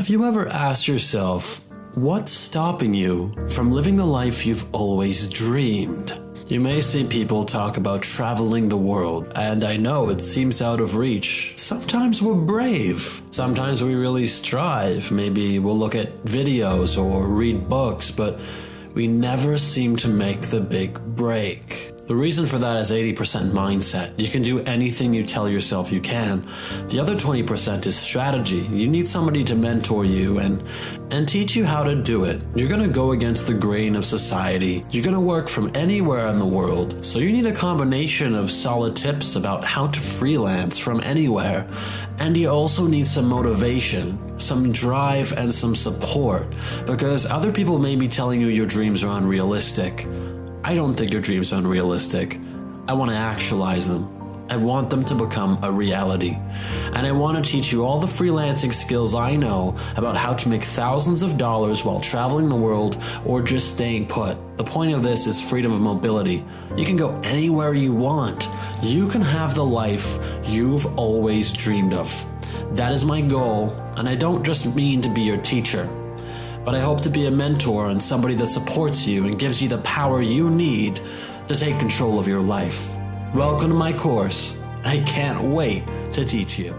Have you ever asked yourself, what's stopping you from living the life you've always dreamed? You may see people talk about traveling the world, and I know it seems out of reach. Sometimes we're brave. Sometimes we really strive. Maybe we'll look at videos or read books, but we never seem to make the big break. The reason for that is 80% mindset. You can do anything you tell yourself you can. The other 20% is strategy. You need somebody to mentor you and teach you how to do it. You're going to go against the grain of society. You're going to work from anywhere in the world. So you need a combination of solid tips about how to freelance from anywhere. And you also need some motivation, some drive, and some support, because other people may be telling you your dreams are unrealistic. I don't think your dreams are unrealistic. I want to actualize them. I want them to become a reality. And I want to teach you all the freelancing skills I know about how to make thousands of dollars while traveling the world or just staying put. The point of this is freedom of mobility. You can go anywhere you want. You can have the life you've always dreamed of. That is my goal, and I don't just mean to be your teacher, but I hope to be a mentor and somebody that supports you and gives you the power you need to take control of your life. Welcome to my course. I can't wait to teach you.